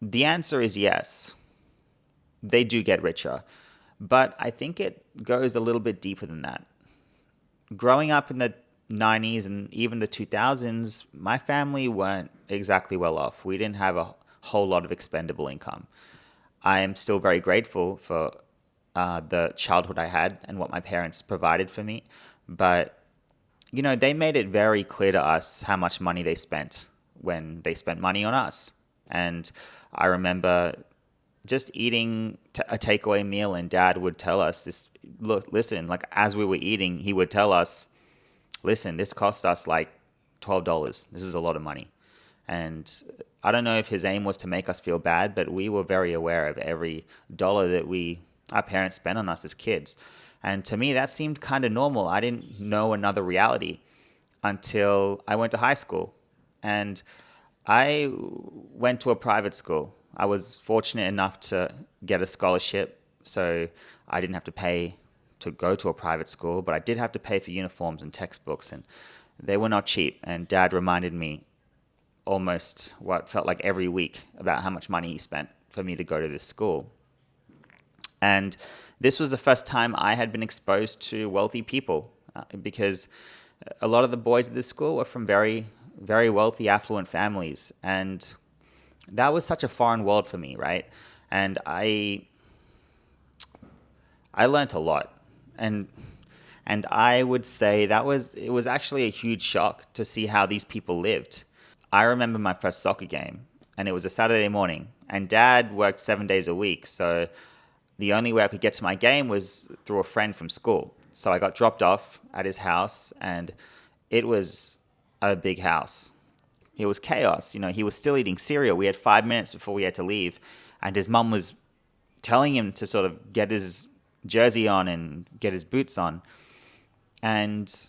The answer is yes. They do get richer. But I think it goes a little bit deeper than that. Growing up in the 90s and even the 2000s, my family weren't exactly well off. We didn't have a whole lot of expendable income. I am still very grateful for the childhood I had and what my parents provided for me. But, they made it very clear to us how much money they spent when they spent money on us. And I remember just eating a takeaway meal, and dad would tell us this, look, listen, like as we were eating, he would tell us, listen, this cost us like $12. This is a lot of money. And I don't know if his aim was to make us feel bad, but we were very aware of every dollar that our parents spent on us as kids. And to me, that seemed kind of normal. I didn't know another reality until I went to high school. And I went to a private school. I was fortunate enough to get a scholarship, so I didn't have to pay to go to a private school, but I did have to pay for uniforms and textbooks, and they were not cheap. And dad reminded me almost what felt like every week about how much money he spent for me to go to this school. And this was the first time I had been exposed to wealthy people, because a lot of the boys at this school were from very, very wealthy, affluent families. And that was such a foreign world for me, right? And I learned a lot. And I would say it was actually a huge shock to see how these people lived. I remember my first soccer game, and it was a Saturday morning, and dad worked 7 days a week. So the only way I could get to my game was through a friend from school. So I got dropped off at his house, and it was a big house. It was chaos. He was still eating cereal. We had 5 minutes before we had to leave, and his mum was telling him to sort of get his jersey on and get his boots on. And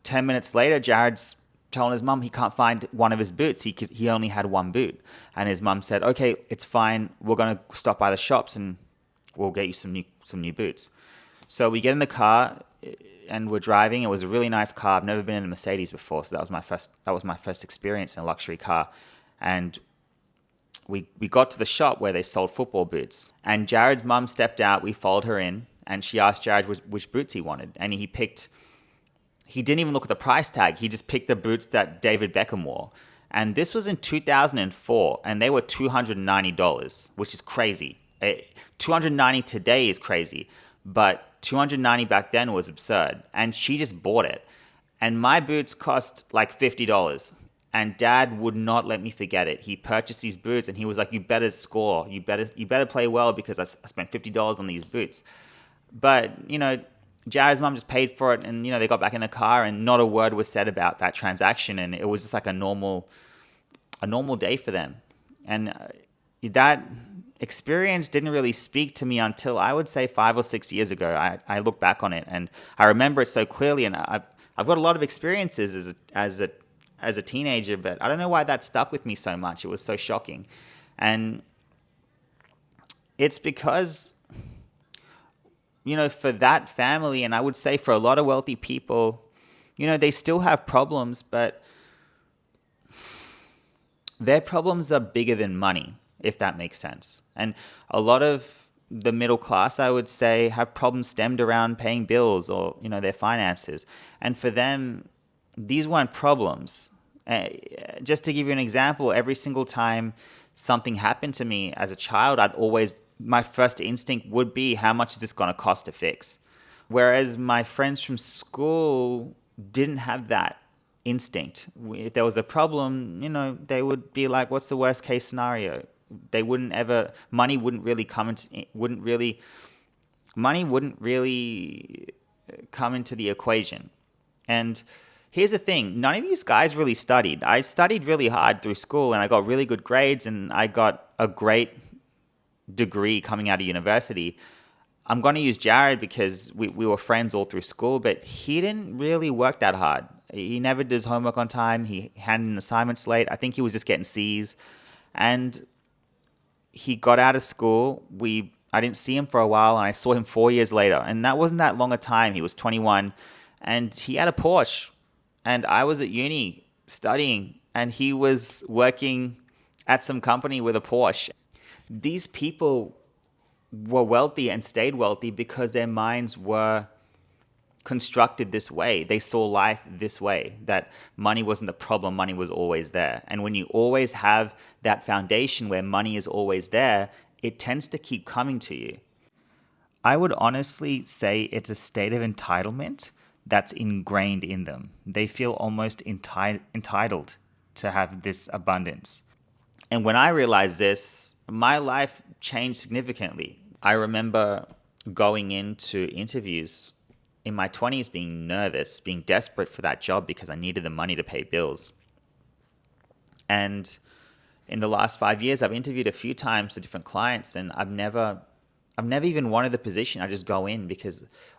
10 minutes later, Jared's telling his mum he can't find one of his boots. He only had one boot. And his mum said, okay, it's fine. We're going to stop by the shops and we'll get you some new boots. So we get in the car and we're driving. It was a really nice car. I've never been in a Mercedes before, so that was my first experience in a luxury car. And we got to the shop where they sold football boots. And Jared's mum stepped out. We followed her in, and she asked Jared which boots he wanted. And he didn't even look at the price tag. He just picked the boots that David Beckham wore. And this was in 2004, and they were $290, which is crazy. $290 today is crazy, but $290 back then was absurd. And she just bought it. And my boots cost like $50. And dad would not let me forget it. He purchased these boots, and he was like, you better score. You better play well, because I spent $50 on these boots. But, Jared's mum just paid for it, and, they got back in the car, and not a word was said about that transaction. And it was just like a normal day for them. And that experience didn't really speak to me until, I would say, 5 or 6 years ago. I look back on it, and I remember it so clearly. And I've got a lot of experiences as a teenager, but I don't know why that stuck with me so much. It was so shocking. And it's because, for that family, and I would say for a lot of wealthy people, they still have problems, but their problems are bigger than money, if that makes sense. And a lot of the middle class, I would say, have problems stemmed around paying bills or, their finances. And for them, these weren't problems. Just to give you an example, every single time something happened to me as a child, my first instinct would be, how much is this going to cost to fix? Whereas my friends from school didn't have that instinct. If there was a problem, they would be like, what's the worst case scenario? Money wouldn't really come into the equation. And here's the thing, none of these guys really studied. I studied really hard through school, and I got really good grades, and I got a great degree coming out of university. I'm going to use Jared because we were friends all through school, but he didn't really work that hard. He never did his homework on time. He handed in assignments late. I think he was just getting C's. And he got out of school. I didn't see him for a while, and I saw him 4 years later. And that wasn't that long a time. He was 21, and he had a Porsche. And I was at uni studying, and he was working at some company with a Porsche. These people were wealthy and stayed wealthy because their minds were constructed this way. They saw life this way, that money wasn't the problem, money was always there. And when you always have that foundation where money is always there, it tends to keep coming to you. I would honestly say it's a state of entitlement that's ingrained in them. They feel almost entitled to have this abundance. And when I realized this, my life changed significantly. I remember going into interviews in my 20s being nervous, being desperate for that job because I needed the money to pay bills. And in the last 5 years, I've interviewed a few times to different clients, and I've never even wanted the position. I just go in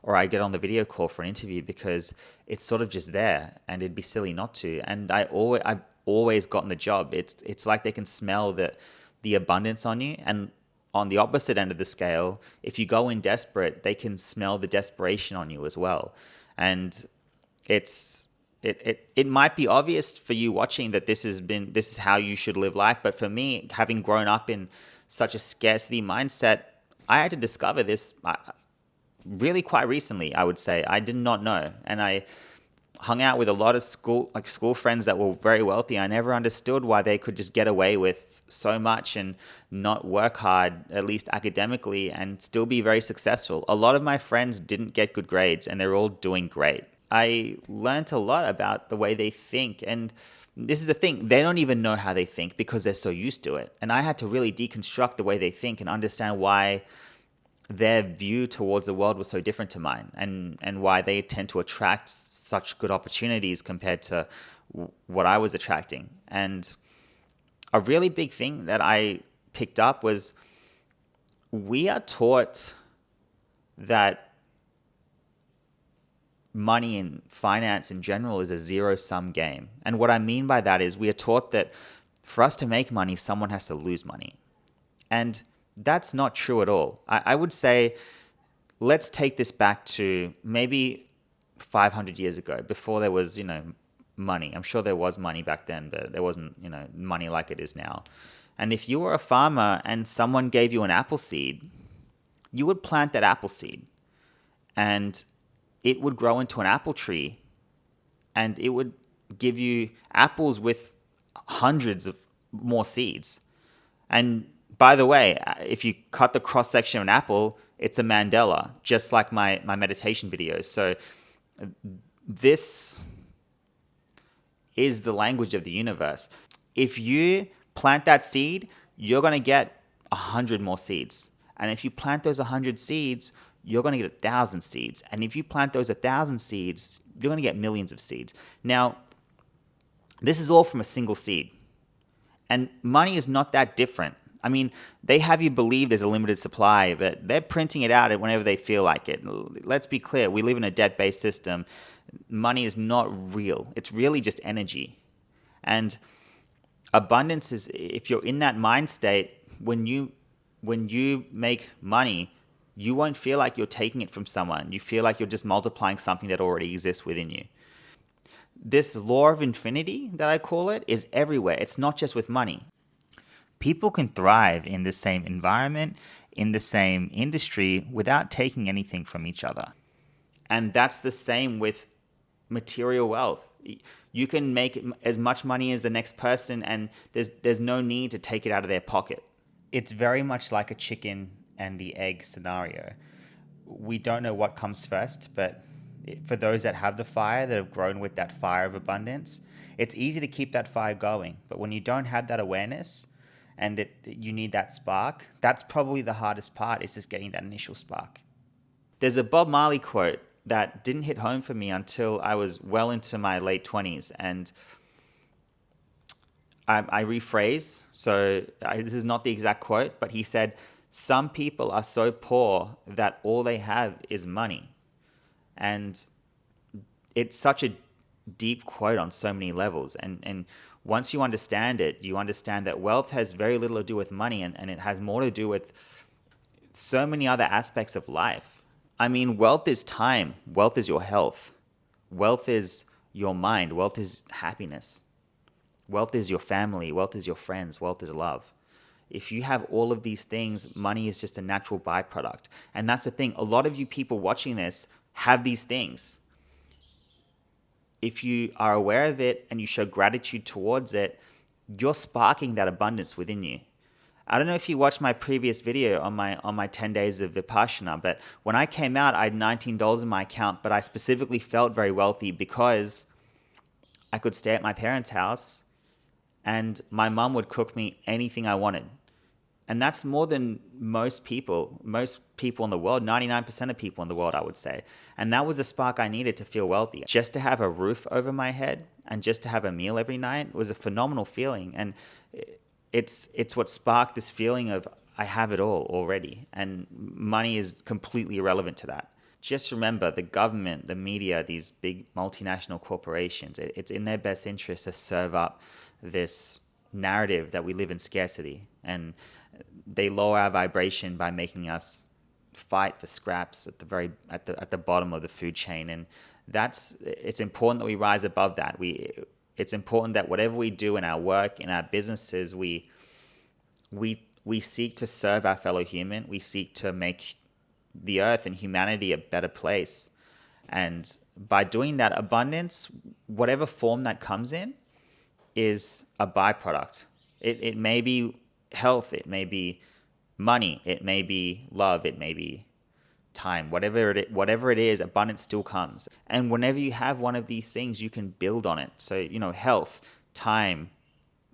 or I get on the video call for an interview because it's sort of just there, and it'd be silly not to. And I've always gotten the job. It's like they can smell the abundance on you, and on the opposite end of the scale, if you go in desperate, they can smell the desperation on you as well. And it might be obvious for you watching that this is how you should live life, but for me, having grown up in such a scarcity mindset, I had to discover this really quite recently. I would say I did not know, and I hung out with a lot of school friends that were very wealthy. I never understood why they could just get away with so much and not work hard, at least academically, and still be very successful. A lot of my friends didn't get good grades, and they're all doing great. I learned a lot about the way they think, and this is the thing, they don't even know how they think because they're so used to it. And I had to really deconstruct the way they think and understand why their view towards the world was so different to mine, and why they tend to attract such good opportunities compared to what I was attracting. And a really big thing that I picked up was we are taught that money and finance in general is a zero-sum game. And what I mean by that is we are taught that for us to make money, someone has to lose money. And that's not true at all. I would say, let's take this back to maybe 500 years ago, before there was, money. I'm sure there was money back then, but there wasn't, money like it is now. And if you were a farmer and someone gave you an apple seed, you would plant that apple seed, and it would grow into an apple tree, and it would give you apples with hundreds of more seeds. And by the way, if you cut the cross section of an apple, it's a mandala, just like my meditation videos. So this is the language of the universe. If you plant that seed, you're going to get 100 more seeds. And if you plant those 100 seeds, you're going to get 1,000 seeds. And if you plant those 1,000 seeds, you're going to get millions of seeds. Now, this is all from a single seed. And money is not that different. I mean, they have you believe there's a limited supply, but they're printing it out whenever they feel like it. Let's be clear, we live in a debt-based system. Money is not real. It's really just energy. And abundance is, if you're in that mind state, when you make money, you won't feel like you're taking it from someone. You feel like you're just multiplying something that already exists within you. This law of infinity, that I call it, is everywhere. It's not just with money. People can thrive in the same environment, in the same industry, without taking anything from each other. And that's the same with material wealth. You can make as much money as the next person, and there's no need to take it out of their pocket. It's very much like a chicken and the egg scenario. We don't know what comes first, but for those that have the fire, that have grown with that fire of abundance, it's easy to keep that fire going. But when you don't have that awareness, and you need that spark, that's probably the hardest part, is just getting that initial spark. There's a Bob Marley quote that didn't hit home for me until I was well into my late 20s. And I rephrase, this is not the exact quote, but he said, some people are so poor that all they have is money. And it's such a deep quote on so many levels. And once you understand it, you understand that wealth has very little to do with money, and it has more to do with so many other aspects of life. I mean, wealth is time. Wealth is your health. Wealth is your mind. Wealth is happiness. Wealth is your family, wealth is your friends, wealth is love. If you have all of these things, money is just a natural byproduct. And that's the thing. A lot of you people watching this have these things. If you are aware of it and you show gratitude towards it, you're sparking that abundance within you. I don't know if you watched my previous video on my 10 days of Vipassana, but when I came out, I had $19 in my account, but I specifically felt very wealthy because I could stay at my parents' house and my mum would cook me anything I wanted. And that's more than most people in the world, 99% of people in the world, I would say. And that was the spark I needed to feel wealthy. Just to have a roof over my head and just to have a meal every night was a phenomenal feeling. And it's what sparked this feeling of I have it all already. And money is completely irrelevant to that. Just remember the government, the media, these big multinational corporations, it's in their best interest to serve up this narrative that we live in scarcity. And they lower our vibration by making us fight for scraps at the bottom of the food chain. And it's important that we rise above that. It's important that whatever we do in our work, in our businesses, we seek to serve our fellow human. We seek to make the earth and humanity a better place. And by doing that, abundance, whatever form that comes in, is a byproduct. It may be health, it may be money, it may be love, it may be time, whatever it is, abundance still comes. And whenever you have one of these things, you can build on it. So, health, time,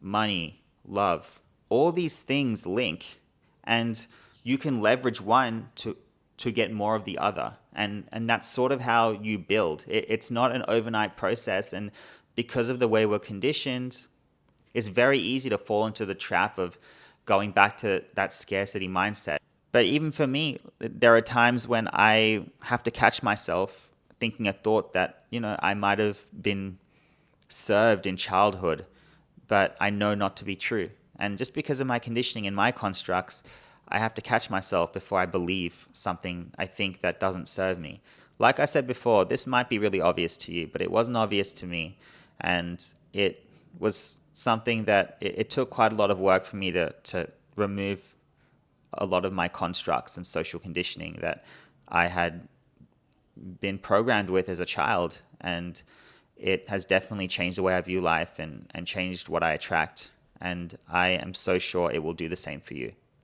money, love, all these things link, and you can leverage one to get more of the other. And that's sort of how you build. It's not an overnight process. And because of the way we're conditioned, it's very easy to fall into the trap of going back to that scarcity mindset. But even for me, there are times when I have to catch myself thinking a thought that, I might have been served in childhood, but I know not to be true. And just because of my conditioning and my constructs, I have to catch myself before I believe something I think that doesn't serve me. Like I said before, this might be really obvious to you, but it wasn't obvious to me. And it was something that it took quite a lot of work for me to remove a lot of my constructs and social conditioning that I had been programmed with as a child. And it has definitely changed the way I view life and changed what I attract. And I am so sure it will do the same for you.